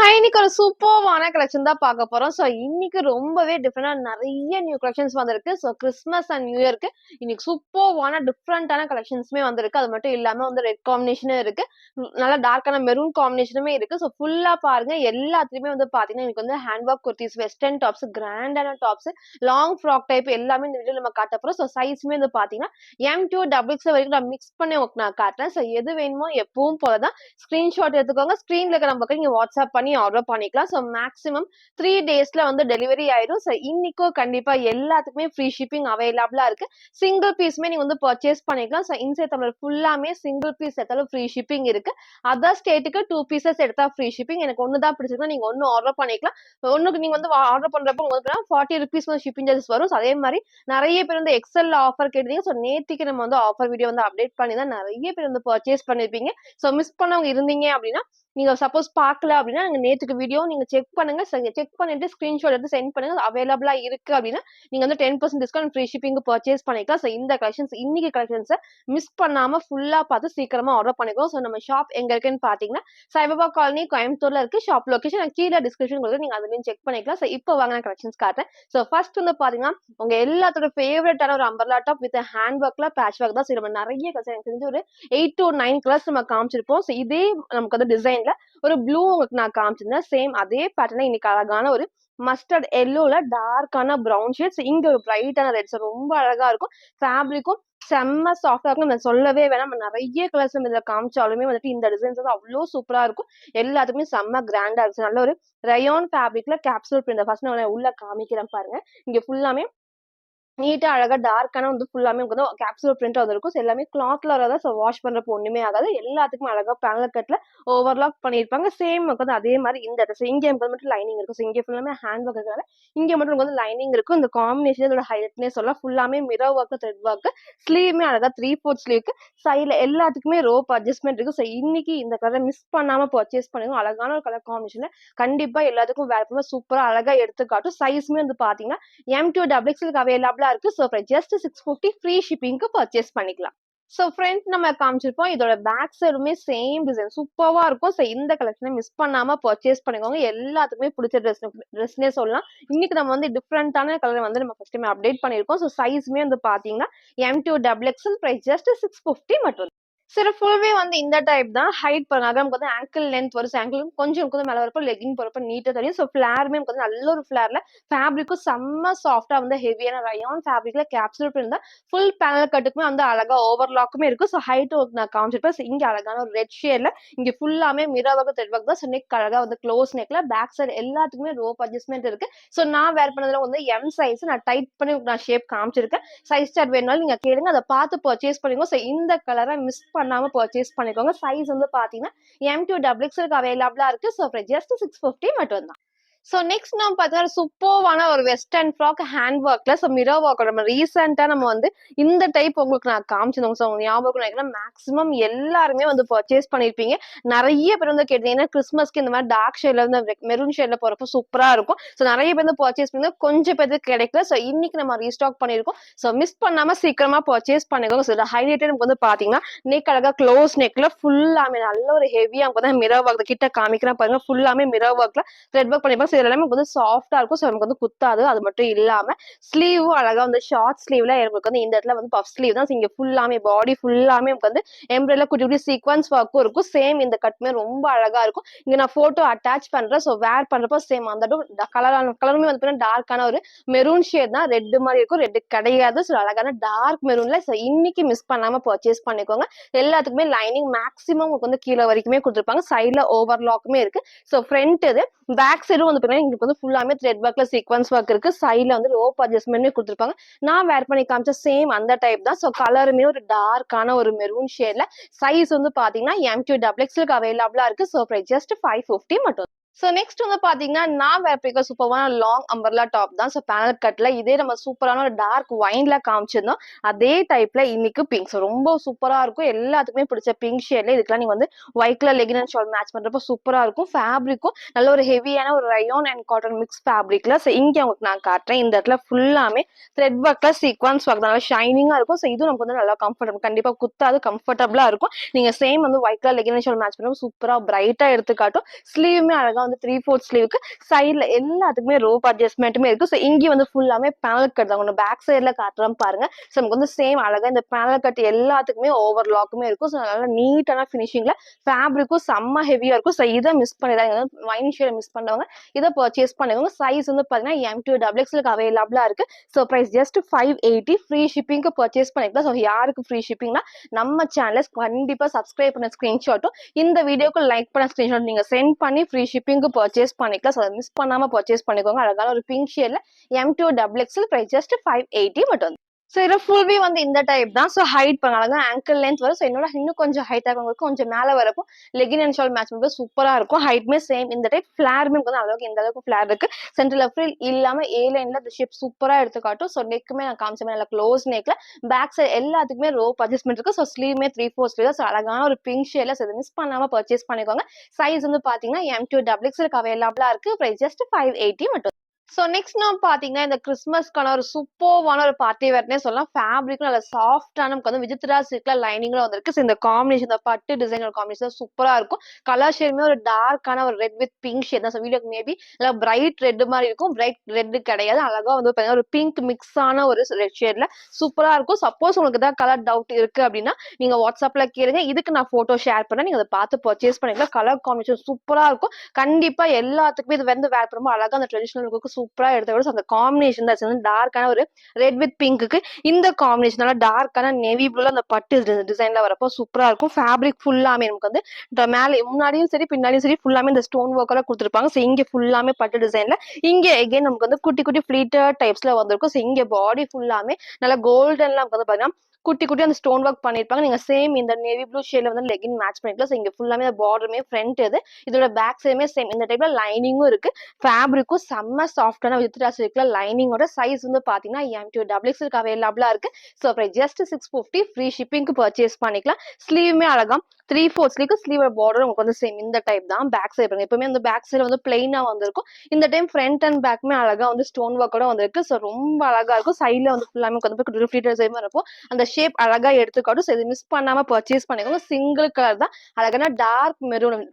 இன்னைக்கு ஒரு சூப்பர்வான கலெக்ஷன் தான் பார்க்க போறோம். இன்னைக்கு ரொம்பவே டிஃபரெண்டா நெறைய நியூ கலெக்ஷன்ஸ் வந்திருக்கு. கிறிஸ்மஸ் அண்ட் நியூ இயர்க்கு இன்னைக்கு சூப்பர்வான டிஃபரெண்டான கலெக்ஷன்ஸுமே வந்திருக்கு. அது மட்டும் இல்லாம ரெட் காம்பினேஷனும் இருக்கு. நல்லா டார்க்கான மெரூன் காம்பினேஷனுமே இருக்கு. ஃபுல்லா பாருங்க. எல்லாத்துலயுமே பார்த்தீங்கன்னா, இன்னைக்கு hand work kurtis, western tops, கிராண்டான டாப்ஸ், லாங் ஃப்ராக் டைப் எல்லாமே இந்த வீடியோல நம்ம காட்ட போறோம். சைஸ்மே பார்த்தீங்கன்னா, M2 XXL வரைக்கும் நான் மிக்ஸ் பண்ணி உங்களுக்கு நான் காட்டுறேன். எது வேணுமோ எப்பவும் போல தான் ஸ்கிரீன்ஷாட் எடுத்துக்கோங்க. ஸ்கிரீன்ல இருக்க நம்பருக்கு நீங்க வாட்ஸ்அப் பண்ணி ஆர்டர் பண்ணிக்கலாம். மேக்ஸிமம் 3 டேஸ்ல டெலிவரி ஆயிரும். இன்னைக்கும் கண்டிப்பா எல்லாத்துக்குமே ஃப்ரீ ஷிப்பிங் அவைலபிளா இருக்கு. சிங்கிள் பீஸ்மே நீங்க பர்ச்சேஸ் பண்ணிக்கலாம். இன்சைட் தமிழ் ஃபுல்லாமே சிங்கிள் பீஸ் எடுத்தாலும் ஃப்ரீ ஷிப்பிங் இருக்கு. அதர் ஸ்டேட்டுக்கு 2 பீசஸ் எடுத்தா ஃப்ரீ ஷிப்பிங். எனக்கு ஒண்ணு தான் பிடிச்சிருந்தா நீங்க ஒண்ணு ஆர்டர் பண்ணிக்கலாம். ஒண்ணுக்கு நீங்க ஆர்டர் பண்றப்போ உங்களுக்கு 40 ருபீஸ் ஷிப்பிங் சார்ஜஸ் வரும். அதே மாதிரி நிறைய பேர் எக்ஸல் ஆஃபர் கேட்டீங்க. நேத்திக்கு நம்ம ஆஃபர் வீடியோ அப்டேட் பண்ணி தான் நிறைய பேர் பர்ச்சேஸ் பண்ணிருப்பீங்க. மிஸ் பண்ணவங்க இருந்தீங்க அப்படின்னா, நீங்க சப்போஸ் பார்க்கல அப்படின்னா நேத்துக்கு வீடியோ நீங்க செக் பண்ணுங்க. செக் பண்ணிட்டு ஸ்கிரீன்ஷாட் எடுத்து சென்ட் பண்ணுங்க. அவைலபிளா இருக்கு அப்படின்னா நீங்க 10% டிஸ்கவுண்ட் ஃப்ரீ ஷிப்பிங் பர்ச்சேஸ் பண்ணிக்கலாம். இந்த கலெக்ஷன்ஸ் இன்னைக்கு கலெக்ஷன்ஸ் மிஸ் பண்ணாம ஃபுல்லா பார்த்து சீக்கிரமா ஆர்டர் பண்ணிக்கோ. நம்ம ஷாப் எங்க இருக்குன்னு பாத்தீங்கன்னா, சாய்பாபா காலனி கோயம்புத்தூர்ல இருக்கு. ஷாப் லொகேஷன் நான் கீழே டிஸ்கிரிப்ஷன் கொடுத்து நீங்க அதுலயும் செக் பண்ணிக்கலாம். இப்போ வாங்க கலெக்ஷன்ஸ் காட்டுறேன். ஃபர்ஸ்ட் பாத்தீங்கன்னா, உங்க எல்லாத்தோட ஃபேவரட்டான ஒரு அம்பர்லா டாப் வித் ஹேண்ட் ஒர்க்ல பேட்ச் ஒர்க் தான். நம்ம நிறைய கலெக்ஷன் எனக்கு தெரிஞ்சு ஒரு 8 to 9 கலர்ஸ் நம்ம காமிச்சிருப்போம். இதே நமக்கு டிசைன்ல ஒரு ப்ளூ உங்களுக்கு நான் காமிச்சிருந்தேன். சேம் அதே பேட்டர்ல இன்னைக்கு அழகான ஒரு மஸ்டர்ட் எல்லோல டார்க்கான பிரவுன் ஷேட்ஸ், இங்க ஒரு பிரைட்டான ரெட்ஸ் ரொம்ப அழகா இருக்கும். ஃபேப்ரிக்கும் செம்ம சாஃப்டா இருக்கும். நம்ம சொல்லவே வேணாம். நம்ம நிறைய கலர்ஸ் இதுல காமிச்சாலுமே இந்த டிசைன்ஸ் அவ்வளோ சூப்பரா இருக்கும். எல்லாத்துக்குமே செம்ம கிராண்டா இருக்கு. நல்ல ஒரு ரயோன் ஃபேப்ரிக்ல கேப்சூல் பிரிண்ட். ஃபர்ஸ்ட் நான் உள்ள காமிக்கிறேன் பாருங்க. இங்க ஃபுல்லாமே நீட்டா அழகா டார்க்கான ஃபுல்லாமே கேப்சூல் பிரிண்ட் இருக்கும். எல்லாமே கிளாத்ல வரதான். வாஷ் பண்றப்போ ஒண்ணுமே ஆகாது. எல்லாத்துக்குமே அழகா பேனல் கட்ல ஓவர்லாக் பண்ணிருப்பாங்க. சேம் அதே மாதிரி இந்த ட்ரெஸ் இங்க மட்டும் லைனிங் இருக்கும். இங்க ஃபுல்லாமே ஹேண்ட் ஒர்க் இருக்கிறதால இங்க மட்டும் லைனிங் இருக்கும். இந்த காம்பினேஷன் இதோட ஹைலைட்னே சொல்லலாம். ஃபுல்லாமே மிரர் ஒர்க், த்ரெட் ஒர்க், ஸ்லீவ்மே அழகா 3/4 ஸ்லீவ்க்கு சைட்ல எல்லாத்துக்குமே ரோப் அட்ஜஸ்ட்மெண்ட் இருக்கு. இன்னைக்கு இந்த கலரை மிஸ் பண்ணாம பர்ச்சேஸ் பண்ணுங்க. அழகான ஒரு கலர் காம்பினேஷன் கண்டிப்பா எல்லாத்துக்கும் வேர் பண்ணும்போது சூப்பரா அழகா எடுத்துக்காட்டும். சைஸ்மே பாத்தீங்கன்னா M2 XXL அவைலபிளா இருக்கு. just 650 ஃப்ரீ ஷிப்பிங்க்கு பர்ச்சேஸ் பண்ணிக்கலாம். ஃப்ரண்ட் நம்ம காமிச்சிருப்போம். இதோட பேக் சைடுமே சேம் டிசைன் சூப்பரா இருக்கும். இந்த கலெக்ஷனை மிஸ் பண்ணாம பர்ச்சேஸ் பண்ணிக்கோங்க. எல்லாத்துக்குமே பிடிச்ச ட்ரெஸ்னே சொல்லலாம். இன்னைக்கு நம்ம டிஃப்ரெண்டான கலர் நம்ம ஃபர்ஸ்ட் டைம் அப்டேட் பண்ணிருக்கோம். சைஸ்மே பாத்தீங்கன்னா M2 XXL பிரைஸ் just 650 மட்டும். ஃபுல்வே இந்த டைப் தான். ஹைட் பாருங்க. நமக்கு ஆங்கிள் லென்த் வரும். ஆங்கிள் கொஞ்சம் மேல வரப்போ லெகிங் போறப்ப நீட்டா தெரியும். ஃபிளாருமே நல்ல ஒரு ஃபிளார்ல ஃபேப்ரிக்கும் செம்ம சாஃப்டா ஹெவியான ரயான் ஃபேப்ரிக்ல கேப்சூல் பிரிண்ட் தான். ஃபுல் பேனல் கட்டுக்குமே அழகா ஓவர்லாக்குமே இருக்கு. ஹைட் நான் காமிச்சிருப்பேன். இங்க அழகான ஒரு ரெட் ஷேட்ல இங்க ஃபுல்லாமே மிரர் ஒர்க், த்ரெட் ஒர்க் தான். நெக் அழகா க்ளோஸ் நெக்ல பேக் சைடு எல்லாத்துக்குமே ரோப் அட்ஜஸ்ட்மெண்ட் இருக்கு. நான் வேர் பண்ணதுல M சைஸ் நான் டைட் பண்ணி நான் ஷேப் காமிச்சிருக்கேன். சைஸ் சார்ட் வேணாலும் நீங்க கேளுங்க. அதை பார்த்து பர்ச்சேஸ் பண்ணுங்க. இந்த கலரை மிஸ் பண்ணாம பர்ச்சேஸ் பண்ணிக்கோங்க. சைஸ் பாத்தீங்கன்னா M2 XXL அவைலபிளா இருக்கு. just 650 மட்டும் தான். நெக்ஸ்ட் நம்ம பார்த்தீங்கன்னா சூப்பர்வான ஒரு வெஸ்டர்ன் ஃப்ராக் ஹேண்ட் ஒர்க்ல மிரர் ஒர்க். நம்ம ரீசெண்டா நம்ம இந்த டைப் உங்களுக்கு நான் காமிச்சிருந்தோம். ஞாபகம் நினைக்கிறேன். மேக்ஸிமம் எல்லாருமே பர்ச்சேஸ் பண்ணிருப்பீங்க. நிறைய பேர் கேட்டீங்கன்னா கிறிஸ்மஸ்க்கு இந்த மாதிரி டார்க் ஷேட்ல மெரூன் ஷேட்ல போறப்ப சூப்பரா இருக்கும். நிறைய பேர் பர்ச்சேஸ் பண்ணி கொஞ்சம் பேருக்கு கிடைக்கல. இன்னைக்கு நம்ம ரீஸ்டாக் பண்ணிருக்கோம். மிஸ் பண்ணாம சீக்கிரமா பர்ச்சேஸ் பண்ணிக்கோங்க. ஹைலைட்டட் நமக்கு பாத்தீங்கன்னா நெக் அழகா க்ளோஸ் நெக்ல ஃபுல்லாமே நல்ல ஒரு ஹெவியா மிரர் ஒர்க் கிட்ட காமிக்கிறேன் பாருங்க. ஃபுல்லாமே மிரர் ஒர்க்ல த்ரெட் ஒர்க் பண்ணிருப்பாங்க. எல்லாமே சாஃப்டா இருக்கும். நமக்கு குத்தாது. அது மட்டும் இல்லாம ஸ்லீவும் அழகா ஷார்ட் ஸ்லீவ்ல நமக்கு இந்த இடத்துல பஃப் ஸ்லீவ் தான். இங்க ஃபுல்லாமே பாடி ஃபுல்லாமே எம்ப்ராய்டரில குட்டி குட்டி சீக்வன்ஸ் ஒர்க்கும் இருக்கும். சேம் இந்த கட்டுமே ரொம்ப அழகா இருக்கும். இங்க நான் போட்டோ அட்டாச் பண்றேன். வேர் பண்றப்போ சேம் அந்த கலருமே டார்க்கான ஒரு மெரூன் ஷேட் தான். ரெட் மாதிரி இருக்கும். ரெட் கிடையாது. அழகான டார்க் மெரூன்ல இன்னைக்கு மிஸ் பண்ணாம பர்ச்சேஸ் பண்ணிக்கோங்க. எல்லாத்துக்குமே லைனிங் மேக்ஸிமம் கீழே வரைக்குமே கொடுத்துருப்பாங்க. சைட்ல ஓவர்லாக்குமே இருக்கு. ஃப்ரண்ட் இது பேக் சைடும் இங்க ஃபுல்லாமே த்ரெட் ஒர்க்ல சீக்வன்ஸ் ஒர்க் இருக்கு. சைட்ல ரோப் அட்ஜஸ்ட்மெண்ட் கொடுத்துருப்பாங்க. நான் வேர் பண்ணி காமிச்ச சேம் அந்த டைப் தான். கலருமே ஒரு டார்க்கான ஒரு மெரூன் ஷேட்ல. சைஸ் பாத்தீங்கன்னா M2 XXL அவைலபிளா இருக்கு. பிரைஸ் just 550 மட்டும். நெக்ஸ்ட் பாத்தீங்கன்னா நான் வேர் பண்ணிக்க சூப்பரான லாங் அம்பர்லா டாப் தான். பேனல் கட்ல இதே நம்ம சூப்பரான ஒரு டார்க் வைன்ல காமிச்சிருந்தோம். அதே டைப்ல இன்னைக்கு பிங்க். ரொம்ப சூப்பரா இருக்கும். எல்லாத்துக்குமே பிடிச்ச பிங்க் ஷேட்ல இதுக்கெல்லாம் நீங்க white colour legging and shawl match பண்றப்ப சூப்பரா இருக்கும். ஃபேப்ரிக்கும் நல்ல ஒரு ஹெவியான ஒரு ரயோன் அண்ட் காட்டன் மிக்ஸ் ஃபேப்ரிக்ல. இங்க உங்களுக்கு நான் காட்டுறேன். இந்த இடத்துல ஃபுல்லாமே த்ரெட் ஒர்க்ல சீக்வன்ஸ் ஒர்க் நல்லா ஷைனிங்கா இருக்கும். இதுவும் நமக்கு நல்லா கம்ஃபர்டபுள். கண்டிப்பா குத்தாது, கம்ஃபர்டபுளா இருக்கும். நீங்க same white colour legging and shawl match பண்றப்ப சூப்பரா பிரைட்டா எடுத்துக்காட்டும். ஸ்லீவுமே அழகா வந்து 3/4 ஸ்லீவுக்கு சைட்ல எல்லாத்துக்குமே ரோப் அட்ஜஸ்ட்மெண்ட்டுமே இருக்கு. ஸோ இங்கே வந்து ஃபுல்லாமே பேனல் கட் தான். ஒன்று பேக் சைட்ல காட்டுறோம் பாருங்க. ஸோ நமக்கு வந்து சேம் அழகா இந்த பேனல் கட் எல்லாத்துக்குமே ஓவர் லாக்குமே இருக்கும். ஸோ நல்லா நீட்டான ஃபினிஷிங்ல ஃபேப்ரிக்கும் செம்ம ஹெவியா இருக்கும். ஸோ இதை மிஸ் பண்ணிடாங்க. வைன் ஷேட் மிஸ் பண்ணவங்க இதை பர்ச்சேஸ் பண்ணுவாங்க. சைஸ் வந்து பாத்தீங்கன்னா M2XX அவைலபிளா இருக்கு. So price just 580. ஃப்ரீ ஷிப்பிங்க்கு பர்ச்சேஸ் பண்ணிக்கலாம். ஸோ யாருக்கு ஃப்ரீ ஷிப்பிங்னா நம்ம சேனலை கண்டிப்பா சப்ஸ்கிரைப் பண்ண ஸ்கிரீன்ஷாட்டும் இந்த வீடியோக்கு லைக் பண்ண ஸ்கிரீன்ஷாட் நீங்க சென்ட் பண்ணி ஃப்ரீ ஷிப்பிங்க்கு பர்ச்சேஸ் பண்ணிக்கலாம். ஸோ அதை மிஸ் பண்ணாம பர்ச்சேஸ் பண்ணிக்கோங்க. அழகான ஒரு பிங்க் ஷேட்ல M2XX பிரைஸ் ஜஸ்ட் 580 மட்டும். ஸோ இதில் ஃபுல் வியூ வந்து இந்த டைப் தான். ஸோ ஹைட் பண்ணாங்க ஆங்கிள் லென்த் வரும். ஸோ என்னோட இன்னும் கொஞ்சம் ஹைட் ஆகும் கொஞ்சம் மேலே வரப்போ லெகின் அண்ட் ஷால் மேட்ச் பண்ணுறது சூப்பராக இருக்கும். ஹைட்மே சேம் இந்த டைப். ஃபிளாருமே வந்து அளவுக்கு இந்த அளவுக்கு ஃபிளார் இருக்கு. சென்டர்ல ஃப்ரில் இல்லாமல் ஏ லைன்ல இந்த ஷேப் சூப்பராக எடுத்து காட்டும். ஸோ நெக்குமே நான் காமிச்சமே நல்லா க்ளோஸ் நெக்ல பேக் சைட் எல்லாத்துக்குமே ரோப் அட்ஜஸ்ட்மெண்ட் இருக்கு. ஸோ ஸ்லீவ்மே 3/4 ஸ்லீவ். ஸோ அழகான ஒரு பிங்க் ஷேட்ல ஸோ மிஸ் பண்ணாம பர்ச்சேஸ் பண்ணிக்கோங்க. சைஸ் வந்து பாத்தீங்கன்னா M2XX அவைலபிளா இருக்கு. பிரைஸ் ஜஸ்ட் 580 மட்டும். ஸோ நெக்ஸ்ட் நம்ம பார்த்தீங்கன்னா இந்த கிறிஸ்மஸ்க்கான ஒரு சூப்பர்வான ஒரு பார்ட்டி வேர்னே சொல்லலாம். ஃபேப்ரிக்கும் நல்ல சாஃப்டான நமக்கு வந்து விசித்ரா சில்க்ல லைனிங்ல வந்திருக்கு. ஸோ இந்த காம்பினேஷன் இந்த பட்டு டிசைன் காம்பினேஷன் சூப்பராக இருக்கும். கலர் ஷேடுமே ஒரு டார்க்கான ஒரு ரெட் வித் பிங்க் ஷேட் தான். ஸோ வீடியோக்கு மேபி இல்லை பிரைட் ரெட் மாதிரி இருக்கும். பிரைட் ரெட் கிடையாது. அழகா வந்து பார்த்தீங்கன்னா ஒரு பிங்க் மிக்ஸ் ஆன ஒரு ரெட் ஷேட்ல சூப்பராக இருக்கும். சப்போஸ் உங்களுக்கு ஏதாவது கலர் டவுட் இருக்கு அப்படின்னா நீங்க வாட்ஸ்அப்ல கேளுங்க. இதுக்கு நான் போட்டோ ஷேர் பண்ணேன். நீங்க அதை பார்த்து பர்ச்சேஸ் பண்ணிக்கலாம். கலர் காம்பினேஷன் சூப்பராக இருக்கும். கண்டிப்பா எல்லாத்துக்குமே இது வந்து வேர் பண்ணும்போது அழகா அந்த ட்ரெடிஷனல் லுக்கு சூப்பரா எடுத்து விட. அந்த காம்பினேஷன் தான் டார்க்கான ஒரு ரெட் வித் பிங்க்கு இந்த காம்பினேஷனால டார்க்கான நேவி ப்ளூல அந்த பட்டு டிசைன்ல வரப்போ சூப்பரா இருக்கும். ஃபேப்ரிக் ஃபுல்லாமே நமக்கு வந்து மேலே முன்னாடியும் சரி பின்னாடியும் சரி ஃபுல்லாமே இந்த ஸ்டோன் ஒர்க்கெல்லாம் கொடுத்துருப்பாங்க. ஸோ இங்கே ஃபுல்லாமே பட்டு டிசைன்ல இங்கே எகைன் நமக்கு வந்து குட்டி குட்டி ஃபிளீட்டர் டைப்ஸ்ல வந்திருக்கும். ஸோ இங்கே பாடி ஃபுல்லாமே நல்லா கோல்டன்லாம் நமக்கு வந்து பாத்தீங்கன்னா குட்டி குட்டி அந்த ஸ்டோன் ஒர்க் பண்ணிருப்பாங்க. நீங்க சேம் இந்த நேவி ப்ளூ ஷேட்ல வந்து லெகின் மேட்ச் பண்ணிக்கலாம். ஸோ இங்க ஃபுல்லாமே பார்டருமே ஃப்ரண்ட் இது இதோட பேக் சைடுமே சேம் இந்த டைப்ல லைனிங்கும் இருக்கு. ஃபேப்ரிக்கும் செம்ம சாஃப்டான வித்ரா சில்க்ல லைனிங்கோட சைஸ் வந்து பாத்தீங்கன்னா M2XX அவைலபிளா இருக்கு. ஸோ அப்புறம் ஜஸ்ட் 650 ஃப்ரீ ஷிப்பிங்க்கு பர்ச்சேஸ் பண்ணிக்கலாம். ஸ்லீவுமே அழகா 3/4 ஸ்லீவ் ஸ்லீவோட பார்டர் உங்களுக்கு வந்து சேம் இந்த டைப் தான். பேக் சைடு பாருங்க எப்பவுமே அந்த பேக் சைடு வந்து பிளைனா வந்திருக்கும். இந்த டைம் ஃப்ரண்ட் அண்ட் பேக்குமே அழகா வந்து ஸ்டோன் ஒர்க்கோட வந்திருக்கு. ஸோ ரொம்ப அழகா இருக்கும். சைட்ல வந்து ஃபுல்லாமே வந்து ரிஃப்ளீட்டர் சைடுமே இருக்கும். அந்த ஷேப் அழகா எடுத்துக்காட்டும். ஸோ இது மிஸ் பண்ணாம பர்ச்சேஸ் பண்ணிக்கோங்க. சிங்கிள் கலர் தான். அழகான டார்க் மெரூன்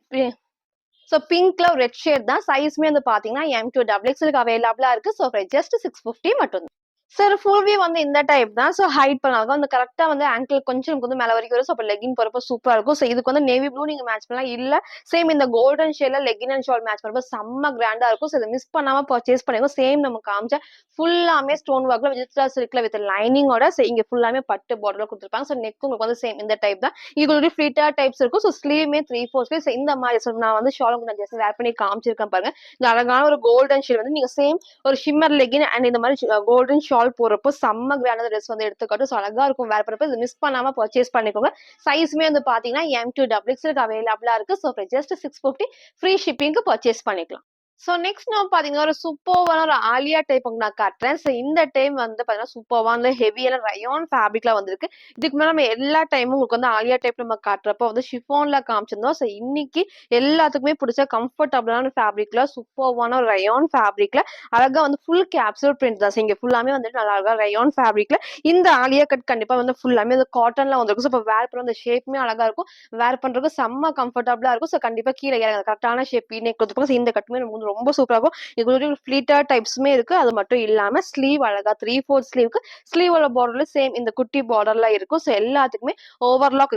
ஸோ பிங்க்ல ரெட் ஷேட் தான். சைஸ்மே வந்து பாத்தீங்கன்னா M2XX அவைலபிளா இருக்கு. ஸோ ஜஸ்ட் 650 மட்டும். சார் ஃபுல் வியூ வந்து இந்த டைப் தான். ஸோ ஹைட் பண்ணாங்க வந்து கரெக்டா வந்து ஆங்கிள் கொஞ்சம் வந்து மேல வரைக்கும் வரும். ஸோ அப்போ லெகின் போறப்போ சூப்பரா இருக்கும். ஸோ இதுக்கு வந்து நேவி ப்ளூ நீங்க மேட்ச் பண்ணலாம். இல்ல சேம் இந்த கோல்டன் ஷேட்ல லெகின் அண்ட் ஷால் மேட்ச் பண்ணும்போது செம்ம கிராண்டா இருக்கும். ஸோ இதை மிஸ் பண்ணாம பர்ச்சேஸ் பண்ணிக்கோ. சேம் நம்ம காமிச்ச ஃபுல்லாமே ஸ்டோன் ஒர்க்ல விஜித்ரா சில்க்ல வித் லைனிங்கோட இங்க ஃபுல்லாமே பட்டு பார்டர்ல கொடுத்துருப்பாங்க. ஸோ நெக் உங்களுக்கு வந்து சேம் இந்த டைப் தான். இது ஃபிளீட்டர் டைப்ஸ் இருக்கும். ஸோ ஸ்லீவ்மே 3/4 ஸ்லீவ். இந்த மாதிரி நான் வந்து ஷால் நான் ஜஸ்ட் வேர் பண்ணி காமிச்சிருக்கேன் பாருங்க. இந்த அழகான ஒரு கோல்டன் ஷேட் வந்து நீங்க சேம் ஒரு ஷிம்மர் லெகின் அண்ட் இந்த மாதிரி கோல்டன் ஷால் போறப்போ செம்ம கிராண்டான ட்ரெஸ் வந்து எடுத்துக்காட்டும். ஸோ அழகா இருக்கும் வேர் பண்ணப்போ. இது மிஸ் பண்ணாம பர்ச்சேஸ் பண்ணிக்கோங்க. சைஸ்மே வந்து பாத்தீங்கன்னா M2XX அவைலபிளா இருக்கு. ஸோ ஜஸ்ட் 650 ஃப்ரீ ஷிப்பிங்க்கு பர்ச்சேஸ் பண்ணிக்கலாம். ஸோ நெக்ஸ்ட் நம்ம பாத்தீங்கன்னா ஒரு சூப்பர்வான ஒரு ஆலியா டைப் நான் காட்டுறேன். ஸோ இந்த டைம் வந்து பாத்தீங்கன்னா சூப்பர்வான ஹெவியான ரயான் ஃபேப்ரிக்ல வந்திருக்கு. இதுக்கு மேலே நம்ம எல்லா டைமும் உங்களுக்கு வந்து ஆலியா டைப் நம்ம காட்டுறப்போ வந்து ஷிஃபான்ல காமிச்சிருந்தோம். ஸோ இன்னைக்கு எல்லாத்துக்குமே பிடிச்ச கம்ஃபர்டபுளான ஃபேப்ரிக்ல சூப்பர்வான ஒரு ரயான் ஃபேப்ரிக்ல அழகா வந்து ஃபுல் கேப்சூல் பிரிண்ட் தான். இங்க ஃபுல்லாமே வந்துட்டு நல்லா அழகா ரயான் ஃபேப்ரிக்ல இந்த ஆலியா கட் கண்டிப்பா வந்து ஃபுல்லாமே அந்த காட்டன்ல வந்திருக்கும். ஸோ இப்போ வேர் பண்ண அந்த ஷேப்புமே அழகா இருக்கும். வேர் பண்றதுக்கு செம்ம கம்ஃபர்டபுளா இருக்கும். ஸோ கண்டிப்பா கீழே கரெக்டான ஷேப் நெக் கொடுத்துருப்பாங்க. இந்த கட்டுமே ரொம்ப சூப்பரா இருக்கும். இது ஃபிளீட்டர் டைப்ஸுமே இருக்கு. அது மட்டும் இல்லாம ஸ்லீவ் அழகா 3/4 ஸ்லீவ்க்கு ஸ்லீவோட பார்டர்ல சேம் இந்த குட்டி பார்டர்ல இருக்கும். ஸோ எல்லாத்துக்குமே ஓவர்லாக்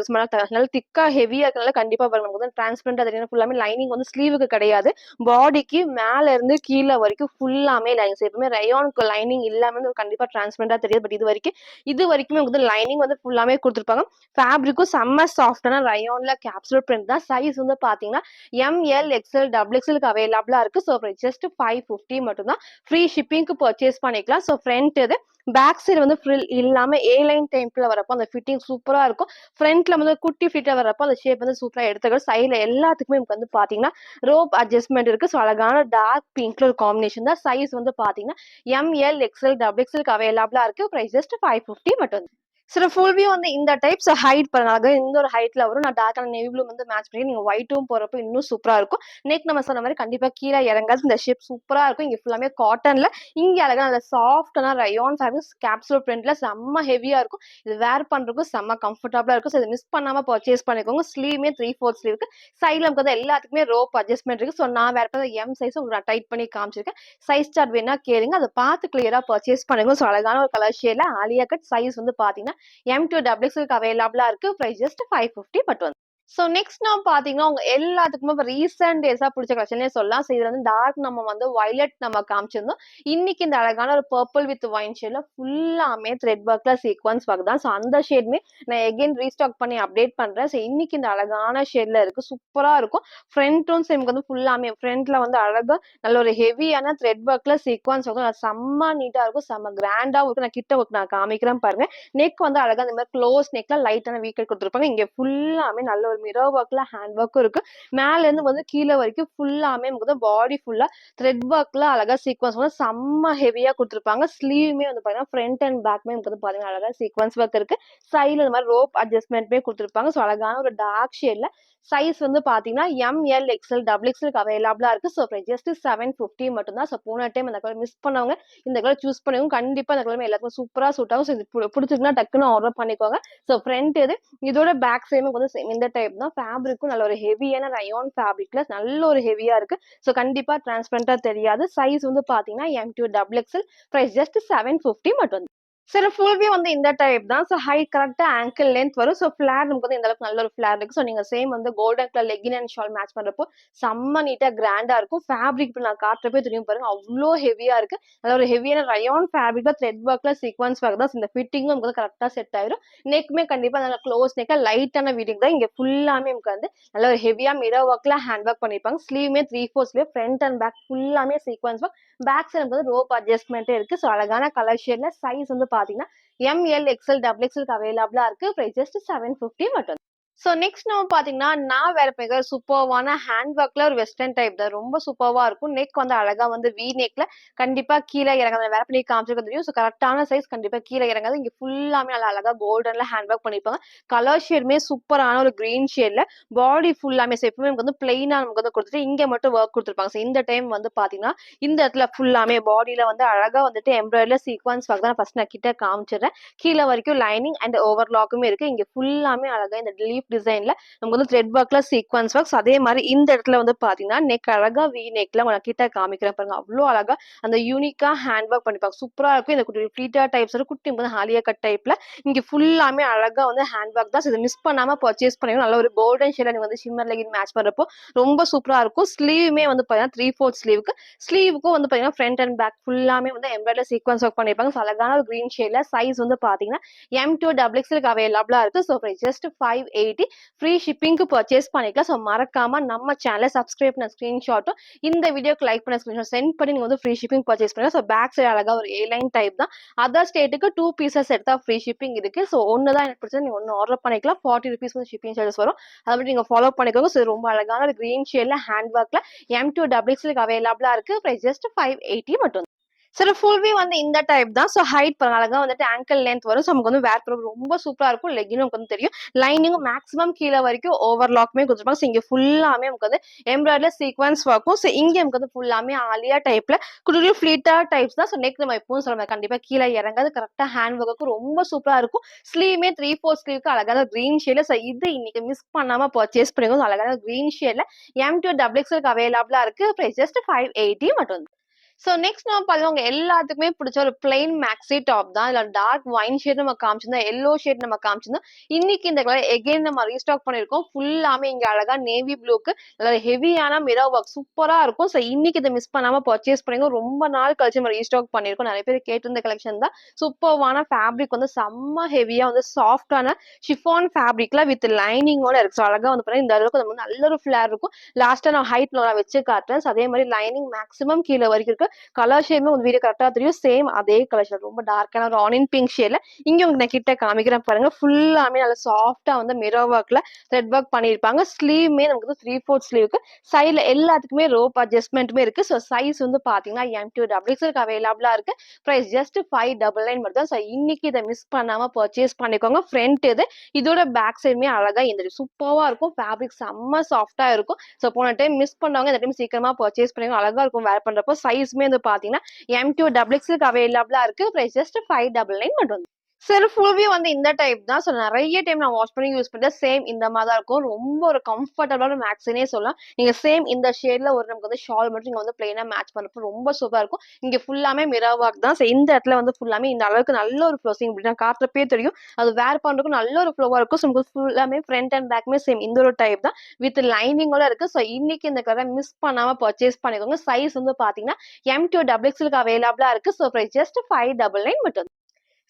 நல்ல திக்கா ஹெவியா இருக்கனால கண்டிப்பா நமக்கு வந்து டிரான்ஸ்பரண்டா தெரியும். ஃபுல்லாமே லைனிங் வந்து ஸ்லீவுக்கு கிடையாது. பாடிக்கு மேல இருந்து கீழே வரைக்கும் ஃபுல்லாமே லைனிங். எப்பவுமே ரயானுக்கு லைனிங் இல்லாம கண்டிப்பா டிரான்ஸ்பரண்டா தெரியாது. பட் இது வரைக்குமே வந்து லைனிங் வந்து ஃபுல்லாமே கொடுத்துருப்பாங்க. ஃபேப்ரிக்கும் செம்ம சாஃப்டான ரயான்ல கேப்சூல் பிரிண்ட் தான். சைஸ் வந்து பாத்தீங்கன்னா MLXL அவைலபிளா இருக்கு. ஸோ ஜஸ்ட் 550 மட்டும் தான். ஃப்ரீ ஷிப்பிங்க்கு பர்ச்சேஸ் பண்ணிக்கலாம். ஸோ ஃப்ரண்ட் இது பேக் சைடு வந்து ஃப்ரில் இல்லாம ஏ லைன் டைப்ல வரப்போ அந்த ஃபிட்டிங் சூப்பரா இருக்கும். ஃப்ரண்ட்ல வந்து குட்டி ஃபிட்டர் வரப்போ அந்த ஷேப் வந்து சூப்பரா எடுத்துக்கிட்டு சைட்ல எல்லாத்துக்குமே நமக்கு வந்து பாத்தீங்கன்னா ரோப் அட்ஜஸ்ட்மெண்ட் இருக்கு. ஸோ அழகான டார்க் பிங்க்ல ஒரு காம்பினேஷன் தான். சைஸ் வந்து பாத்தீங்கன்னா MLXL அவைலபிளா இருக்கு. பிரைஸ் ஜஸ்ட் 550 மட்டும். சில ஃபுல் வியூ வந்து இந்த டைப்ஸ் ஹைட் பண்ணாங்க. இந்த ஒரு ஹைட்ல வரும். நான் டார்க்கான நேவி ப்ளூ வந்து மேட்ச் பண்ணி நீங்க ஒயிட்டும் போறப்ப இன்னும் சூப்பரா இருக்கும். நெக் நம்ம சொன்ன மாரி கண்டிப்பா கீழ இறங்காது. இந்த ஷேப் சூப்பரா இருக்கும். இங்க ஃபுல்லாமே காட்டன்ல இங்க அழகா நல்ல சாஃப்ட்டான ரயான் ஃபேப்ரிக்ஸ் கேப்சூல் பிரிண்ட்ல செம்ம ஹெவியா இருக்கும். இது வேர் பண்றதுக்கும் செம்ம கம்ஃபர்டபுளா இருக்கும். ஸோ இத மிஸ் பண்ணாம பர்ச்சேஸ் பண்ணிக்கோங்க. ஸ்லீவ்மே 3/4 ஸ்லீவ் இருக்கு. சைட்ல நமக்கு வந்து எல்லாத்துக்குமே ரோப் அட்ஜஸ்ட்மென்ட் இருக்கு. ஸோ நான் வேர் பண்ண எம் சைஸ் உங்களுக்கு நான் டைட் பண்ணி காமிச்சிருக்கேன். சைஸ் சார்ட் வேணா கேளுங்க. அத பார்த்து கிளியரா பர்ச்சேஸ் பண்ணுங்க. ஸோ அழகான ஒரு கலர் ஷேட்ல ஆலியா கட் சைஸ் வந்து பாத்தீங்கன்னா M2XX அவைலபிளா இருக்கு. பிரைஸ் ஜஸ்ட் 550 மட்டும். ஸோ நெக்ஸ்ட் நம்ம பார்த்தீங்கன்னா, உங்க எல்லாத்துக்குமே இப்ப ரீசென்ட் டேஸா புடிச்ச கலெக்ஷனே சொல்லலாம். ஸோ இதுல வந்து டார்க் நம்ம வந்து வயலட் நம்ம காமிச்சிருந்தோம். இன்னைக்கு இந்த அழகான ஒரு பர்பிள் வித் ஒயின் ஷேட்ல ஃபுல்லாமே த்ரெட் ஒர்க்ல சீக்வன்ஸ் ஒர்க் தான். ஸோ அந்த ஷேடுமே நான் எகைன் ரீஸ்டாக் பண்ணி அப்டேட் பண்றேன். ஸோ இன்னைக்கு இந்த அழகான ஷேட்ல இருக்கு. சூப்பரா இருக்கும். ஃப்ரண்ட்டும் சேம் வந்து ஃபுல்லாமே ஃப்ரண்ட்ல வந்து அழகா நல்ல ஒரு ஹெவியான த்ரெட் ஒர்க்ல சீக்வன்ஸ் இருக்கும். செம்ம நீட்டா இருக்கும். செம்ம கிராண்டாவும் இருக்கும். நான் கிட்ட ஒர்க் நான் காமிக்கிறேன் பாருங்க. நெக் வந்து அழகா இந்த மாதிரி க்ளோஸ் நெக்ல லைட்டான வீக்கெட் கொடுத்துருப்பாங்க. இங்க ஃபுல்லாமே நல்ல ஒரு மிரர் ஒர்க்ல ஹேண்ட் ஒர்க்கும் இருக்கு. மேல இருந்து வந்து கீழே வரைக்கும் ஃபுல்லாமே நமக்கு வந்து பாடி ஃபுல்லா த்ரெட் ஒர்க்ல அழகா சீக்வன்ஸ் வந்து செம்ம ஹெவியா கொடுத்துருப்பாங்க. ஸ்லீவுமே வந்து பாத்தீங்கன்னா ஃப்ரண்ட் அண்ட் பேக்மே நமக்கு வந்து பாத்தீங்கன்னா அழகா சீக்வன்ஸ் ஒர்க் இருக்கு. சைடுல இந்த மாதிரி ரோப் அட்ஜஸ்ட்மெண்ட்மே கொடுத்துருப்பாங்க. ஸோ அழகான ஒரு டார்க் ஷேட்ல சைஸ் வந்து பாத்தீங்கன்னா ML, XL, XXL அவைலபிளா இருக்கு. ஸோ ஜஸ்ட் 750 மட்டும் தான். ஸோ போன டைம் அந்த கலர் மிஸ் பண்ணவங்க இந்த கலர் சூஸ் பண்ணுங்க. கண்டிப்பா இந்த கலர் எல்லாருக்கும் சூப்பரா சூட் ஆகும். ஸோ இது பிடிச்சிருக்குன்னா டக்குன்னு ஆர்டர் பண்ணிக்கோங்க. ஸோ ஃப்ரண்ட் இது இதோட பேக் சைடும் வந்து சேம் இந்த டைப் தான். ஃபேப்ரிக்கும் நல்ல ஒரு ஹெவியான ரயான் ஃபேப்ரிக்ல நல்ல ஒரு ஹெவியா இருக்கு. ஸோ கண்டிப்பா டிரான்ஸ்பரண்டா தெரியாது. சைஸ் வந்து பாத்தீங்கன்னா M2XX பிரைஸ் ஜஸ்ட் 750 மட்டும். சரி ஃபுல் வியூ வந்து இந்த டைப் தான். ஸோ ஹைட் கரெக்ட்டா ஆங்கிள் லென்த் வரும். ஸோ ஃபிளேர் நமக்கு வந்து இந்த அளவுக்கு நல்ல ஒரு ஃபிளேர் இருக்கு. ஸோ நீங்க சேம் வந்து golden colour legging and shawl match பண்றப்போ செம்ம நீட்டா கிராண்டா இருக்கும். ஃபேப்ரிக் இப்ப நான் காட்டுறப்பே தெரியும் பாருங்க. அவ்ளோ ஹெவியா இருக்கு. நல்ல ஒரு ஹெவியான ரயான் ஃபேப்ரிக்ல த்ரெட் ஒர்க்ல சீக்வன்ஸ் ஒர்க் தான். இந்த ஃபிட்டிங்கும் நமக்கு வந்து கரெக்ட்டா செட் ஆயிரும். நெக்குமே கண்டிப்பா நல்ல க்ளோஸ் நெக்கா லைட்டான வீடிங் தான். இங்க ஃபுல்லாமே நமக்கு வந்து நல்ல ஒரு ஹெவியா மிரர் ஒர்க்ல ஹேண்ட் ஒர்க் பண்ணிருப்பாங்க. ஸ்லீவ்மே 3/4 ஸ்லீவ் ஃப்ரண்ட் அண்ட் பேக் ஃபுல்லாமே சீக்வன்ஸ் ஒர்க். பேக் சைடு வந்து ரோப் அட்ஜஸ்ட்மெண்ட்டே இருக்கு. ஸோ அழகான கலர் ஷேட்ல சைஸ் வந்து பாத்தீங்கன்னா ML, XL, XXL அவைலபிளா இருக்கு. பிரைஸ் ஜஸ்ட் 750 மட்டும். ஸோ நெக்ஸ்ட் நம்ம பார்த்தீங்கன்னா, நான் வேற மிக சூப்பர்வான ஹேண்ட் ஒர்க்ல ஒரு வெஸ்டர்ன் டைப் தான். ரொம்ப சூப்பர்வா இருக்கும். நெக் வந்து அழகா வந்து வி நெக்ல கண்டிப்பா கீழ இறங்காது. வேற பண்ணி காமிச்சிருக்க தெரியும். ஸோ கரெக்டான சைஸ் கண்டிப்பா கீழ இறங்காது. இங்க ஃபுல்லாமே நல்லா அழகா கோல்டன்ல ஹேண்ட் ஒர்க் பண்ணிருப்பாங்க. கலர் ஷேடுமே சூப்பரான ஒரு கிரீன் ஷேட்ல பாடி ஃபுல்லாமே ஸோ எப்பவுமே நமக்கு வந்து பிளெயினா நமக்கு வந்து கொடுத்துட்டு இங்க மட்டும் ஒர்க் கொடுத்துருப்பாங்க. ஸோ இந்த டைம் வந்து பார்த்தீங்கன்னா, இந்த இடத்துல ஃபுல்லாமே பாடியில வந்து அழகா வந்துட்டு எம்ப்ராய்டரில சீக்வன்ஸ் ஒர்க் தான். ஃபர்ஸ்ட் நான் கிட்ட காமிச்சிடுறேன். கீழ வரைக்கும் லைனிங் அண்ட் ஓவர்லாக்குமே இருக்கு. இங்க ஃபுல்லாமே அழகா இந்த லீஃப் டிசைன்ல நமக்கு வந்து த்ரெட் ஒர்க்ல சீக்வன்ஸ் ஒர்க்ஸ். அதே மாதிரி இந்த இடத்துல வந்து பாத்தீங்கன்னா நெக் அழகா வி நெக்ல உங்க கிட்ட காமிக்கிறேன் பாருங்க. அவ்வளோ அழகா அந்த யூனிக்கா ஹேண்ட் ஒர்க் பண்ணிப்பாங்க. சூப்பரா இருக்கும். இந்த குட்டி ஃபிளீட்டா டைப்ஸ் குட்டி ஹாலியா கட் டைப்ல இங்க ஃபுல்லாமே அழகா வந்து ஹேண்ட் ஒர்க் தான். இதை மிஸ் பண்ணாம பர்ச்சேஸ் பண்ணி நல்ல ஒரு கோல்டன் ஷேட்ல நீங்க வந்து ஷிம்மர் லெகின் மேட்ச் பண்றப்போ ரொம்ப சூப்பரா இருக்கும். ஸ்லீவுமே வந்து பாத்தீங்கன்னா 3/4 ஸ்லீவுக்கு ஸ்லீவுக்கும் வந்து பாத்தீங்கன்னா ஃப்ரண்ட் அண்ட் பேக் ஃபுல்லாமே வந்து எம்ப்ராய்டரி சீக்வன்ஸ் ஒர்க் பண்ணிருப்பாங்க. அழகான ஒரு கிரீன் ஷேட்ல சைஸ் வந்து பாத்தீங்கன்னா M2XX அவைலபிளா இருக்கு. ஸோ ஜஸ்ட் 580 ஃப்ரீ ஷிப்பிங்க்கு பர்ச்சேஸ் பண்ணிக்கலாம். ஸோ மறக்காம நம்ம சேனலை சப்ஸ்கிரைப் பண்ண ஸ்கிரீன்ஷாட்டும் இந்த வீடியோக்கு லைக் பண்ண ஸ்கிரீன்ஷாட் சென்ட் பண்ணி நீங்க வந்து ஃப்ரீ ஷிப்பிங் பர்ச்சேஸ் பண்ணலாம். ஸோ பேக் சைடு அழகா ஒரு ஏ லைன் டைப் தான். அதர் ஸ்டேட்டுக்கு 2 பீசஸ் எடுத்தா ஃப்ரீ ஷிப்பிங் இருக்கு. ஸோ ஒன்று தான் எனக்கு பிடிச்சது. நீங்க ஒன்று ஆர்டர் பண்ணிக்கலாம். 40 ருபீஸ் வந்து ஷிப்பிங் சார்ஜஸ் வரும். அதை பற்றி நீங்க ஃபாலோ பண்ணிக்கோங்க. ஸோ ரொம்ப அழகான ஒரு கிரீன் ஷேட்ல ஹேண்ட் ஒர்க்ல M2XX அவைலபிளா இருக்கு. பிரைஸ் ஜஸ்ட் 580 மட்டும். சரி ஃபுல் வியூ வந்து இந்த டைப் தான். ஸோ ஹைட் பாருங்க அழகா வந்துட்டு ஆங்கிள் லென்த் வரும். ஸோ நமக்கு வந்து வேர் பண்ண ரொம்ப சூப்பரா இருக்கும். லெகினும் நமக்கு வந்து தெரியும். லைனிங்கும் மேக்ஸிமம் கீழே வரைக்கும் ஓவர்லாக்குமே கொடுத்துருப்பாங்க. ஸோ இங்க ஃபுல்லாமே நமக்கு வந்து எம்ப்ராய்டரி சீக்வன்ஸ் ஒர்க்கும். ஸோ இங்க நமக்கு வந்து ஃபுல்லாமே ஆலியா டைப்ல குட்டி ஃபிளீட்டா டைப்ஸ் தான். ஸோ நெக் நம்ம எப்பவும் சொல்ல கண்டிப்பா கீழே இறங்காது. கரெக்டா ஹேண்ட் ஒர்க்கும் ரொம்ப சூப்பரா இருக்கும். ஸ்லீவ்மே 3/4 ஸ்லீவ்க்கு அழகான கிரீன் ஷேட்ல. ஸோ இது இன்னைக்கு மிஸ் பண்ணாம பர்ச்சேஸ் பண்ணிக்கோங்க. அழகான கிரீன் ஷேட்ல M2XX அவைலபிளா இருக்கு. பிரைஸ் ஜஸ்ட் 580 மட்டும். ஸோ நெக்ஸ்ட் நம்ம பார்த்தீங்கன்னா, உங்க எல்லாத்துக்குமே பிடிச்ச ஒரு பிளெயின் மேக்ஸி டாப் தான். இதுல டார்க் ஒயின் ஷேட் நம்ம காமிச்சிருந்தோம். எல்லோ ஷேட் நம்ம காமிச்சிருந்தோம். இன்னைக்கு இந்த கலர் எகைன் நம்ம ரீஸ்டாக் பண்ணிருக்கோம். ஃபுல்லாமே இங்க அழகா நேவி ப்ளூக்கு நல்ல ஹெவியான மிரர் ஒர்க் சூப்பரா இருக்கும். ஸோ இன்னைக்கு இதை மிஸ் பண்ணாம பர்ச்சேஸ் பண்ணுங்க. ரொம்ப நாள் கழிச்சு நம்ம ரீஸ்டாக் பண்ணிருக்கோம். நிறைய பேர் கேட்டிருந்த கலெக்ஷன் தான். சூப்பர்வான ஃபேப்ரிக் வந்து செம்ம ஹெவியா வந்து சாஃப்டான ஷிஃபான் ஃபேப்ரிக்ல வித் லைனிங்கோட இருக்கு. ஸோ அழகா வந்து பாருங்க இந்த அளவுக்கு நமக்கு நல்ல ஒரு ஃபிளேர் இருக்கும். லாஸ்டா நான் ஹைட் நான் வச்சு காட்டுறேன். ஸோ அதே மாதிரி லைனிங் மேக்ஸிமம் கீழே வரைக்கும் இருக்கு. உங்களுக்கு கலர் ஷேடுமே உங்களுக்கு வீடியோ கரெக்டா தெரியும். சேம் அதே கலர் ஷேட் ரொம்ப டார்க்கான ஒரு ஆனியன் பிங்க் ஷேட்ல இங்க உங்களுக்கு நான் கிட்ட காமிக்கிறேன் பாருங்க. ஃபுல்லாமே நல்லா சாஃப்டா வந்து மிரர் ஒர்க்ல த்ரெட் ஒர்க் பண்ணியிருப்பாங்க. ஸ்லீவ்மே நமக்கு 3/4 ஸ்லீவுக்கு சைடுல எல்லாத்துக்குமே ரோப் அட்ஜஸ்ட்மெண்ட்டுமே இருக்கு. ஸோ சைஸ் வந்து பாத்தீங்கன்னா M2XX அவைலபிளா இருக்கு. பிரைஸ் ஜஸ்ட் 599 மட்டும் தான். ஸோ இன்னைக்கு இதை மிஸ் பண்ணாம பர்ச்சேஸ் பண்ணிக்கோங்க. ஃப்ரண்ட் இது இதோட பேக் சைடுமே அழகா இந்த சூப்பரா இருக்கும். ஃபேப்ரிக் செம்ம சாஃப்டா இருக்கும். ஸோ போன டைம் மிஸ் பண்ணவங்க இந்த டைம் சீக்கிரமா பர்ச்சேஸ் பண்ணிக்கோங்க. அழகா இருக்கும் வேர் பண்றப்போ. சைஸ்மே வந்து பாத்தீங்கன்னா M2XX அவைலபிளா இருக்கு. பிரைஸ் ஜஸ்ட் 599 மட்டும். சரி, ஃபுல் வியூ வந்து இந்த டைப் தான். ஸோ நெறைய டைம் நான் வாஷ் பண்ணி யூஸ் பண்ணிட்டேன். சேம் இந்த மாரி தான் இருக்கும். ரொம்ப ஒரு கம்ஃபர்டபுளான மேக்ஸினே சொல்லலாம். நீங்க சேம் இந்த ஷேட்ல ஒரு நமக்கு வந்து ஷால் மட்டும் நீங்க வந்து பிளெயினா மேட்ச் பண்றப்போ ரொம்ப சூப்பரா இருக்கும். இங்க ஃபுல்லாமே மிரர் ஒர்க் தான். ஸோ இந்த இடத்துல வந்து ஃபுல்லாமே இந்த அளவுக்கு நல்ல ஒரு ஃப்ளோசிங் இப்படி நான் காட்டுறப்பே தெரியும். அது வேர் பண்றதுக்கும் நல்ல ஒரு ஃப்ளோவா இருக்கும். ஸோ உங்களுக்கு ஃபுல்லாமே ஃப்ரண்ட் அண்ட் பேக்குமே சேம் இந்த ஒரு டைப் தான். வித் லைனிங்கோட இருக்கு. ஸோ இன்னைக்கு இந்த கலரை மிஸ் பண்ணாம பர்ச்சேஸ் பண்ணிக்கோங்க. சைஸ் வந்து பாத்தீங்கன்னா M2XX அவைலபிளா இருக்கு. ஸோ பிரைஸ் ஜஸ்ட் 599 மட்டும்.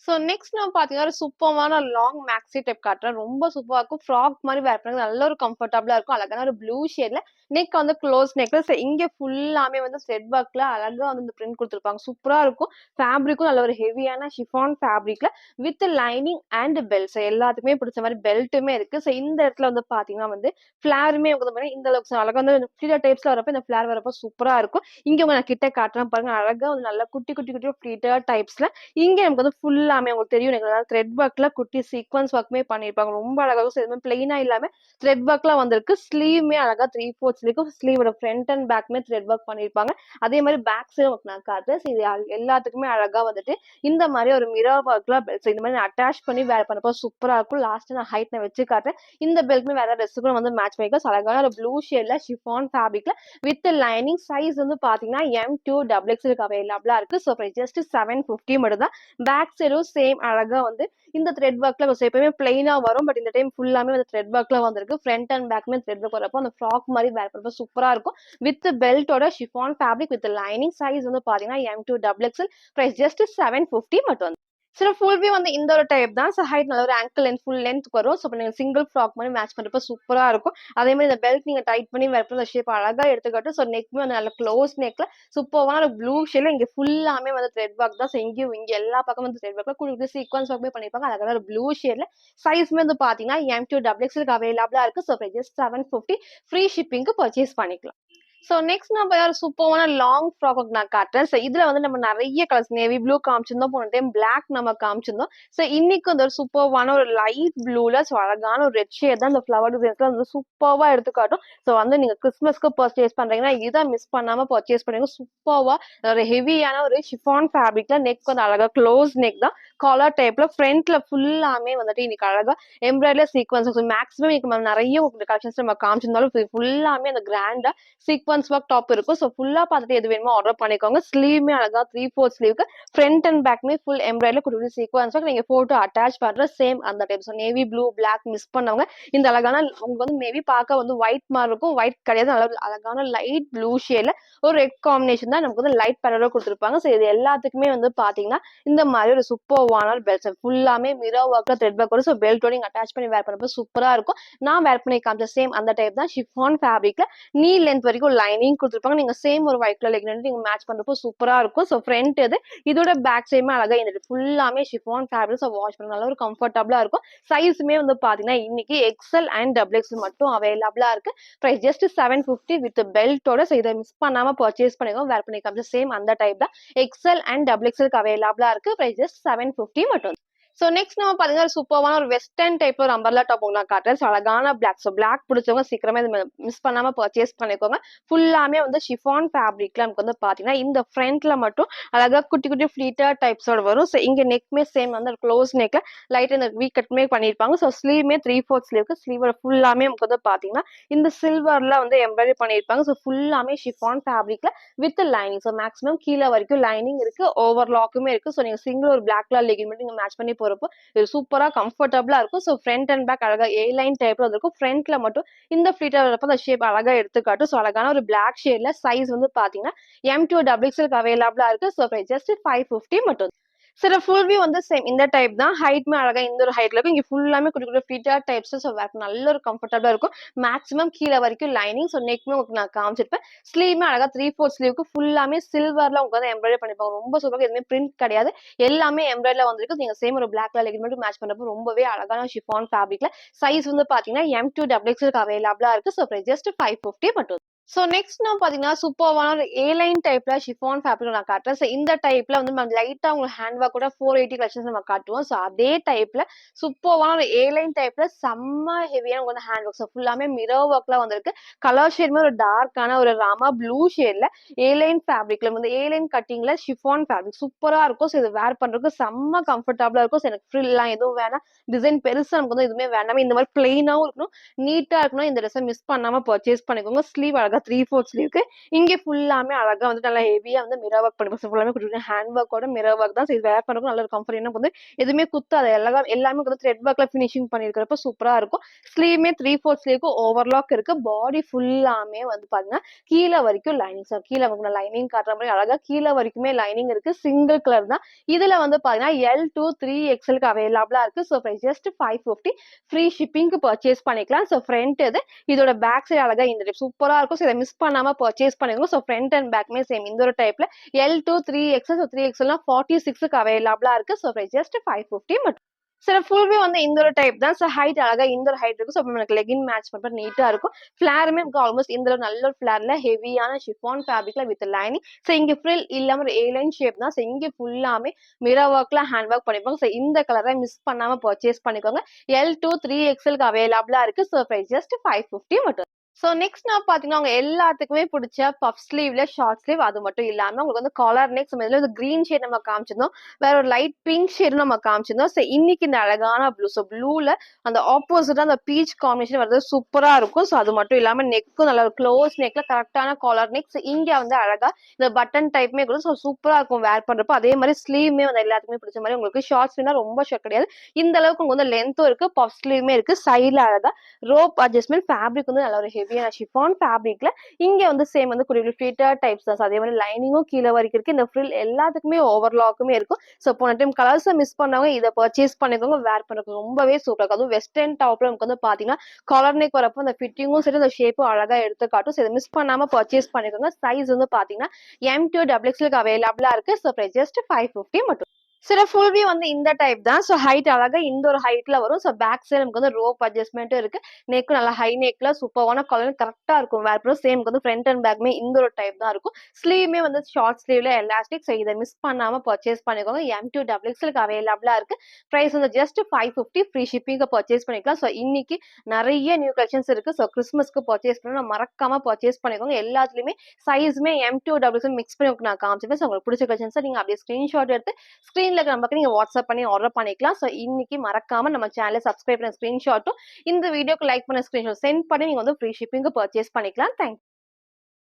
ஸோ நெக்ஸ்ட் நம்ம பார்த்தீங்கன்னா, ஒரு சூப்பர்வான லாங் மேக்ஸி டைப் காட்டுறேன். ரொம்ப சூப்பரா இருக்கும். ஃப்ராக் மாரி வேர் பண்ண நல்ல ஒரு கம்ஃபர்டபுளா இருக்கும். அழகான ஒரு ப்ளூ ஷேட்ல நெக் வந்து க்ளோஸ் நெக்ல. ஸோ இங்க ஃபுல்லாமே வந்து த்ரெட் ஒர்க்ல அழகா வந்து இந்த பிரிண்ட் குடுத்துருப்பாங்க. சூப்பரா இருக்கும். ஃபேப்ரிக்கும் நல்ல ஒரு ஹெவியான ஷிஃபான் ஃபேப்ரிக்ல with lining and belt. So எல்லாத்துக்குமே பிடிச்ச மாரி பெல்ட்டுமே இருக்கு. ஸோ இந்த இடத்துல வந்து பார்த்தீங்கன்னா வந்து ஃபிளாருமே வந்து இந்த அளவுக்கு அழகா வந்து ஃப்ளீட்டர் டைப்ஸ்ல வரப்போ இந்த ஃபிளார் வரப்போ சூப்பரா இருக்கும். இங்க நான் கிட்ட காட்டுறேன் பாருங்க. அழகா வந்து நல்லா குட்டி குட்டி குட்டி ஃப்ளீட்டர் டைப்ஸ்ல இங்க நமக்கு வந்து ஃபுல்லாமே உங்களுக்கு தெரியும் எனக்கு த்ரெட் ஒர்க்ல குட்டி சீக்வன்ஸ் ஒர்க்குமே பண்ணிருப்பாங்க. ரொம்ப அழகா எதுவுமே பிளெயினா இல்லாம த்ரெட் ஒர்க்லாம் வந்திருக்கு. ஸ்லீவ்மே அழகா 3/4 ஸ்லீவ் ஸ்லீவோட ஃப்ரண்ட் அண்ட் பேக்மே த்ரெட் ஒர்க் பண்ணிருப்பாங்க. அதே மாதிரி பேக் சைடு நான் காட்டுறேன். இது எல்லாத்துக்குமே அழகா வந்துட்டு இந்த மாதிரி ஒரு மிரர் ஒர்க்ல இந்த மாதிரி அட்டாச் பண்ணி வேர் பண்ணப்போ சூப்பரா இருக்கும். லாஸ்ட் நான் ஹைட் நான் வச்சு காட்டுறேன். இந்த பெல்ட்மே வேற ட்ரெஸ்ஸுக்கும் வந்து மேட்ச் பண்ணிக்கலாம். அழகான ஒரு ப்ளூ ஷேட்ல ஷிஃபான் ஃபேப்ரிக்ல வித் லைனிங். சைஸ் வந்து பாத்தீங்கன்னா M2XX அவைலபிளா இருக்கு. ஸோ ஜஸ்ட் 750 மட்டும் தான். பேக் சைடும் சேம் அழகா வந்து இந்த த்ரெட் ஒர்க்ல எப்பவுமே பிளெயினா வரும். பட் இந்த டைம் ஃபுல்லாமே வந்து த்ரெட் ஒர்க்ல வந்திருக்கு. ஃப்ரண்ட் அண்ட் பேக்மே த்ரெட் ஒர்க் வரப்போ அந்த ஃப்ராக் மாதிரி வேர் பண்ணப்போ சூப்பரா இருக்கும். வித் பெல்ட்டோட chiffon fabric with lining. Size வந்து பாத்தீங்கன்னா M2XX. பிரைஸ் ஜஸ்ட் 750 மட்டும். சில ஃபுல் வியூ வந்து இந்த ஒரு டைப் தான். ஸோ ஹைட் நல்ல ஒரு ஆங்கிள் லென்த் ஃபுல் லென்த் வரும். ஸோ நீங்க சிங்கிள் ஃப்ராக் மாதிரி மேட்ச் பண்றப்ப சூப்பரா இருக்கும். அதே மாதிரி இந்த பெல்ட் நீங்க டைட் பண்ணி வேர் பண்ண ஷேப் அழகா எடுத்துக்காட்டும். ஸோ நெக்மே வந்து நல்ல க்ளோஸ் நெக்ல சூப்பரான ஒரு ப்ளூ ஷேட்ல இங்க ஃபுல்லாமே வந்து த்ரெட் ஒர்க் தான். ஸோ இங்கேயும் இங்க எல்லா பக்கம் வந்து த்ரெட் ஒர்க்ல குடி சீக்வன்ஸ் ஒர்க்மே பண்ணிருப்பாங்க. அழகான ஒரு ப்ளூ ஷேட்ல சைஸ்மே வந்து பாத்தீங்கன்னா M2XX அவைலபிளா இருக்கு. ஸோ ஜஸ்ட் 750 ஃப்ரீ ஷிப்பிங்க்கு பர்ச்சேஸ் பண்ணிக்கலாம். ஸோ நெக்ஸ்ட் நம்ம ஒரு சூப்பரான லாங் ஃப்ராக் நான் காட்டுறேன். ஸோ இதுல வந்து நம்ம நிறைய கலர்ஸ் நேவி ப்ளூ காமிச்சிருந்தோம். போன டைம் பிளாக் நம்ம காமிச்சிருந்தோம். ஸோ இன்னைக்கு வந்து ஒரு சூப்பரான ஒரு லைட் ப்ளூல ஸோ அழகான ஒரு ரெட் ஷேட் தான் இந்த ஃபிளவர் டிசைன்ஸ்ல வந்து சூப்பர்வா எடுத்து காட்டும். ஸோ வந்து நீங்க கிறிஸ்மஸ்க்கு பர்ச்சேஸ் பண்றீங்கன்னா இதை மிஸ் பண்ணாம பர்ச்சேஸ் பண்ணுங்க. சூப்பர்வா ஒரு ஹெவியான ஒரு ஷிஃபான் ஃபேப்ரிக்ல நெக் வந்து அழகா க்ளோஸ் நெக் தான். காலர் டைப்ல ஃப்ரண்ட்ல ஃபுல்லாமே வந்துட்டு இன்னைக்கு அழகா எம்ப்ராய்டரி சீக்வன்ஸ் மேக்ஸிமம் இன்னைக்கு நிறைய கலெக்ஷன்ஸ் நம்ம காமிச்சிருந்தாலும் ஃபுல்லாமே அந்த கிராண்டா சீக்வன்ஸ் ஒர்க் டாப் இருக்கும். ஸோ ஃபுல்லா பார்த்துட்டு எது வேணுமோ ஆர்டர் பண்ணிக்கோங்க. ஸ்லீவ்மே அழகா 3/4 ஸ்லீவ்க்கு ஃப்ரண்ட் அண்ட் பேக்மே ஃபுல் எம்ப்ராய்டரி குட்டி சீக்வன்ஸ் ஒர்க் நீங்க போட்டோ அட்டாச் பண்ற சேம் அந்த type. So navy blue black miss பண்ணவங்க இந்த அழகான உங்களுக்கு வந்து மேபி பார்க்க வந்து ஒயிட் மாதிரி இருக்கும். ஒயிட் கிடையாது. அழகான லைட் ப்ளூ ஷேட்ல ஒரு ரெட் காம்பினேஷன் தான் நமக்கு வந்து லைட் கலர்ல கொடுத்துருப்பாங்க. ஸோ இது எல்லாத்துக்குமே வந்து பாத்தீங்கன்னா இந்த மாதிரி ஒரு சூப்பர்வான பெல்ட் ஃபுல்லாமே மிரர் ஒர்க்ல த்ரெட் ஒர்க் வரும். ஸோ பெல்ட்டோட நீங்க அட்டாச் பண்ணி வேர் பண்ணுறப்ப சூப்பரா இருக்கும். நான் வேர் பண்ணி காமிச்ச சேம் அந்த டைப் தான் ஷிஃபான் ஃபேப்ரிக்ல நீ லென்த் வரைக்கும் லைனிங் கொடுத்துருப்பாங்க. நீங்க சேம் ஒரு ஒயிட் கலர் லெக் நீங்க மேட்ச் பண்றப்போ சூப்பரா இருக்கும். ஸோ ஃப்ரண்ட் இது இதோட பேக் சைடுமே அழகா இந்த ஃபுல்லாமே ஷிஃபான் ஃபேப்ரிக். ஸோ வாஷ் பண்ண நல்ல ஒரு கம்ஃபர்டபுளா இருக்கும். சைஸுமே வந்து பாத்தீங்கன்னா இன்னைக்கு XL அண்ட் XXL மட்டும் அவைலபிளா இருக்கு. பிரைஸ் ஜஸ்ட் 750 வித் பெல்ட்டோட. ஸோ இதை மிஸ் பண்ணாம பர்ச்சேஸ் பண்ணிக்கோங்க. வேர் பண்ணி காமிச்ச சேம் அந்த டைப் தான் XL அண்ட் XXL அவைலபிளா இருக்கு. பிரைஸ் ஜஸ்ட் 750 மட்டும். ஸோ நெக்ஸ்ட் நம்ம பாத்தீங்கன்னா சூப்பரான ஒரு வெஸ்டர்ன் டைப்ல ஒரு அம்பர்லா டாப் நான் காட்டுறேன். ஸோ அழகான பிளாக். ஸோ பிளாக் பிடிச்சவங்க சீக்கிரமா இது மிஸ் பண்ணாம பர்ச்சேஸ் பண்ணிக்கோங்க. ஃபுல்லாமே வந்து ஷிஃபான் ஃபேப்ரிக்ல நமக்கு வந்து பாத்தீங்கன்னா இந்த ஃப்ரண்ட்ல மட்டும் அழகா குட்டி குட்டி ஃபிளீட்டர் டைப்ஸோட வரும். ஸோ இங்க நெக்மே சேம் வந்து க்ளோஸ் நெக்ல லைட் இந்த வீ கட்மே பண்ணிருப்பாங்க. ஸோ ஸ்லீவ்மே 3/4 ஸ்லீவ்க்கு ஸ்லீவோட ஃபுல்லாமே நமக்கு வந்து பாத்தீங்கன்னா இந்த சில்வர்ல வந்து எம்ப்ராய்டரி பண்ணிருப்பாங்க. ஸோ ஃபுல்லாமே ஷிஃபான் ஃபேப்ரிக்ல வித் லைனிங். ஸோ மேக்ஸிமம் கீழே வரைக்கும் லைனிங் இருக்கு. ஓவர் லாக்குமே இருக்கு. ஸோ நீங்க சிங்கிள் ஒரு பிளாக் கலர் லெகின் மட்டும் நீங்க மேட்ச் பண்ணி போறப்போ இது சூப்பரா கம்ஃபர்டபுளா இருக்கும். ஸோ ஃப்ரண்ட் அண்ட் பேக் அழகா ஏ லைன் டைப்ல இருக்கும். ஃப்ரண்ட்ல மட்டும் இந்த ஃபிளீட்டர் வரப்போ அந்த ஷேப் அழகா எடுத்துக்காட்டும். ஸோ அழகான ஒரு பிளாக் ஷேட்ல சைஸ் வந்து பாத்தீங்கன்னா M2XX அவைலபிளா இருக்கு. ஸோ ஜஸ்ட் 550 மட்டும். சில ஃபுல் வியூ வந்து சேம் இந்த டைப் தான். ஹைட்மே அழகா இந்த ஒரு ஹைட்ல இருக்கும். இங்க ஃபுல்லாமே குட்டி குட்டி ஃபிட்டட் டைப்ஸ். ஸோ வேர் நல்ல ஒரு கம்ஃபர்டபுளா இருக்கும். மேக்ஸிமம் கீழ வரைக்கும் லைனிங். ஸோ நெக்மே உங்களுக்கு நான் காமிச்சிருப்பேன். ஸ்லீவ்மே அழகா 3/4 ஸ்லீவ்க்கு ஃபுல்லாமே சில்வர்ல உங்களுக்கு வந்து எம்ப்ராய்டரி பண்ணிருப்பாங்க. ரொம்ப சூப்பரா எதுவுமே பிரிண்ட் கிடையாது. எல்லாமே எம்ப்ராய்டரில வந்திருக்கு. நீங்க சேம் ஒரு பிளாக் கலர் லெகின் மட்டும் மேட்ச் பண்றப்போ ரொம்பவே அழகான ஷிஃபான் ஃபேப்ரிக்ல சைஸ் வந்து பாத்தீங்கன்னா M2 XXL அவைலபிளா இருக்கு. ஸோ பிரைஸ் ஜஸ்ட் 550 மட்டும். ஸோ நெக்ஸ்ட் நான் பார்த்தீங்கன்னா, சூப்பர்வான ஒரு ஏ-லைன் டைப்ல ஷிஃபான் ஃபேப்ரிக் நான் காட்டுறேன். ஸோ இந்த டைப்ல வந்து நம்ம லைட்டா உங்களுக்கு ஹேண்ட் ஒர்க் கூட 480 கலெக்ஷன்ஸ் நம்ம காட்டுவோம். ஸோ அதே டைப்ல சூப்பர்வான ஒரு ஏ-லைன் டைப்ல செம்ம ஹெவியான உங்களுக்கு வந்து ஹேண்ட் ஒர்க். ஸோ ஃபுல்லாமே மிரர் ஒர்க்ல வந்திருக்கு. கலர் ஷேடுமே ஒரு டார்க்கான ஒரு ராமா ப்ளூ ஷேட்ல ஏ-லைன் ஃபேப்ரிக்ல வந்து ஏ-லைன் கட்டிங்ல ஷிஃபான் ஃபேப்ரிக் சூப்பரா இருக்கும். ஸோ இது வேர் பண்றதுக்கு செம்ம கம்ஃபர்டபுளா இருக்கும். ஸோ எனக்கு ஃப்ரில்லாம் எதுவும் வேணாம். டிசைன் பெருசா நமக்கு வந்து எதுவுமே வேண்டாமே. இந்த மாதிரி பிளெயினாவும் இருக்கணும். நீட்டா இருக்கணும். இந்த ட்ரெஸ்ஸை மிஸ் பண்ணாம பர்ச்சேஸ் பண்ணிக்கோங்க. ஸ்லீவ் அழகா 3/4 ஸ்லீவ்க்கு இங்க ஃபுல்லாமே அழகா வந்து நல்லா ஹெவியா வந்து மிரர் ஒர்க் பண்ணிருப்போம். ஃபுல்லாமே குட்டி ஹேண்ட் ஒர்க்கோட மிரர் ஒர்க் தான். சோ இது வேர் பண்றதுக்கு நல்ல ஒரு கம்ஃபர்ட். எனக்கு வந்து எதுவுமே குத்தாது. எல்லாமே வந்து த்ரெட் ஒர்க்ல ஃபினிஷிங் பண்ணிருக்கிறப்ப சூப்பரா இருக்கும். ஸ்லீவ்மே 3/4 ஸ்லீவ்க்கு ஓவர்லாக் இருக்கு. பாடி ஃபுல்லாமே வந்து பாத்தீங்கன்னா கீழ வரைக்கும் லைனிங். ஸோ கீழ வந்து லைனிங் காட்டுற மாதிரி அழகா கீழ வரைக்குமே லைனிங் இருக்கு. சிங்கிள் கலர் தான். இதுல வந்து பாத்தீங்கன்னா L2 3XLக்கு அவைலபிளா இருக்கு. So price just 550. ஃப்ரீ ஷிப்பிங்க்கு பர்ச்சேஸ் பண்ணிக்கலாம். ஸோ ஃப்ரண்ட் இது. இதோட பேக் சைடு அழகா இந்த டைப் சூப்பரா இருக்கும். ஸோ இதை மிஸ் பண்ணாம பர்ச்சேஸ் பண்ணிக்கோங்க. ஸோ ஃப்ரண்ட் அண்ட் பேக்மே சேம் இந்த ஒரு டைப்ல L2 3XL. ஸோ 3XL 46க்கு அவைலபிளா இருக்கு. ஸோ பிரைஸ் ஜஸ்ட் 550 மட்டும். சில ஃபுல் வியூ வந்து இந்த ஒரு டைப் தான். ஸோ ஹைட் அழகா இந்த ஒரு ஹைட் இருக்கும். ஸோ எனக்கு லெகின் மேட்ச் பண்ற நீட்டா இருக்கும். ஃபிளாருமே ஆல்மோஸ்ட் இந்த ஒரு நல்ல ஒரு ஃபிளார்ல ஹெவியான ஷிஃபான் ஃபேப்ரிக்ல வித் லைனிங். ஸோ இங்க ஃப்ரில் இல்லாம ஒரு ஏ-லைன் ஷேப் தான். ஸோ இங்க ஃபுல்லாமே மிரர் ஒர்க்ல ஹேண்ட் ஒர்க் பண்ணிருப்பாங்க. ஸோ இந்த கலரை மிஸ் பண்ணாம பர்ச்சேஸ் பண்ணிக்கோங்க. L2 3XLக்கு அவைலபிளா இருக்கு. ஸோ பிரைஸ் ஜஸ்ட் 550 மட்டும். ஸோ நெக்ஸ்ட் நான் பார்த்தீங்கன்னா, உங்க எல்லாத்துக்குமே பிடிச்ச பஃப் ஸ்லீவ்ல ஷார்ட் ஸ்லீவ் அது மட்டும் இல்லாம உங்களுக்கு வந்து காலர் நெக் இதுல வந்து கிரீன் ஷேட் நம்ம காமிச்சிருந்தோம். வேற ஒரு லைட் பிங்க் ஷேடும் நம்ம காமிச்சிருந்தோம். ஸோ இன்னைக்கு இந்த அழகான ப்ளூ. ஸோ ப்ளூல அந்த ஆப்போசிட்டா அந்த பீச் காம்பினேஷன் வரது சூப்பரா இருக்கும். ஸோ அது மட்டும் இல்லாம நெக்கும் நல்ல ஒரு க்ளோஸ் நெக்ல கரெக்டான காலர் நெக். ஸோ இங்க வந்து அழகா இந்த பட்டன் டைப்மே கூட ஸோ சூப்பரா இருக்கும் வேர் பண்றப்போ. அதே மாதிரி ஸ்லீவ்மே வந்து எல்லாத்துக்குமே பிடிச்ச மாதிரி உங்களுக்கு ஷார்ட் ஸ்லீவ்னா ரொம்ப ஷார்ட் கிடையாது. இந்த அளவுக்கு உங்களுக்கு வந்து லென்த்தும் இருக்கு. பஃப் ஸ்லீவ்மே இருக்கு. சைட்ல அழகா ரோப் அட்ஜஸ்ட்மெண்ட் ஃபேப்ரிக் வந்து நல்ல ஒரு ஹெவியான ஷிஃபான் ஃபேப்ரிக்ல இங்க வந்து சேம் வந்து குறிப்பிட்ட ஃபிட்டர் டைப்ஸ் தான். அதே மாதிரி லைனிங்கும் கீழே வரைக்கும் இருக்கு. இந்த ஃப்ரில் எல்லாத்துக்குமே ஓவர்லாக்குமே இருக்கும். ஸோ போன டைம் கலர்ஸை மிஸ் பண்ணவங்க இதை பர்ச்சேஸ் பண்ணிக்கோங்க. வேர் பண்ணுறதுக்கு ரொம்பவே சூப்பராக இருக்கும். அதுவும் வெஸ்டர்ன் டாப்ல நமக்கு வந்து பாத்தீங்கன்னா காலர் நெக் வரப்போ அந்த ஃபிட்டிங்கும் சரி அந்த ஷேப்பும் அழகா எடுத்து காட்டும். ஸோ இதை மிஸ் பண்ணாம பர்ச்சேஸ் பண்ணிக்கோங்க. சைஸ் வந்து பாத்தீங்கன்னா M2 XXL அவைலபிளா இருக்கு. ஸோ பிரைஸ் ஜஸ்ட் 550 மட்டும். சில ஃபுல் வியூ வந்து இந்த டைப் தான். ஸோ ஹைட் அழகா இந்த ஒரு ஹைட்ல வரும். ஸோ பேக் சைடு நமக்கு வந்து ரோப் அட்ஜஸ்ட்மெண்ட்டும் இருக்கு. நெக் நல்லா ஹை நெக்ல சூப்பரான கலர் கரெக்டா இருக்கும். வேர் ப்ளஸ் சேம் வந்து ஃப்ரண்ட் அண்ட் பேக்மே இந்த ஒரு டைப் தான் இருக்கும். ஸ்லீவ்மே வந்து ஷார்ட் ஸ்லீவ்ல எலாஸ்டிக். ஸோ இதை மிஸ் பண்ணாம பர்ச்சேஸ் பண்ணிக்கோங்க. M2 XXL அவைலபிளா இருக்கு. பிரைஸ் வந்து ஜஸ்ட் 550. ஃப்ரீ ஷிப்பிங்க பர்ச்சேஸ் பண்ணிக்கலாம். ஸோ இன்னைக்கு நிறைய நியூ கலெக்ஷன்ஸ் இருக்கு. ஸோ கிறிஸ்மஸ்க்கு பர்ச்சேஸ் பண்ணணும் மறக்காம பர்ச்சேஸ் பண்ணிக்கோங்க. எல்லாத்துலயுமே சைஸ்மே M2 XXL மிக்ஸ் பண்ணி நான் காமிச்சிருக்கேன். ஸோ உங்களுக்கு பிடிச்ச கலெக்ஷன்ஸ் நீங்க அப்படியே ஸ்கிரீன்ஷாட் எடுத்து ஸ்கிரீன்ல இருக்க நம்பருக்கு நீங்க வாட்ஸ்அப் பண்ணி ஆர்டர் பண்ணிக்கலாம். ஸோ இன்னைக்கு மறக்காம நம்ம சேனலை சப்ஸ்கிரைப் பண்ண ஸ்கிரீன்ஷாட்டும் இந்த வீடியோக்கு லைக் பண்ண ஸ்கிரீன்ஷாட் சென்ட் பண்ணி நீங்க வந்து ஃப்ரீ ஷிப்பிங் பர்ச்சேஸ் பண்ணிக்கலாம். தேங்க்யூ.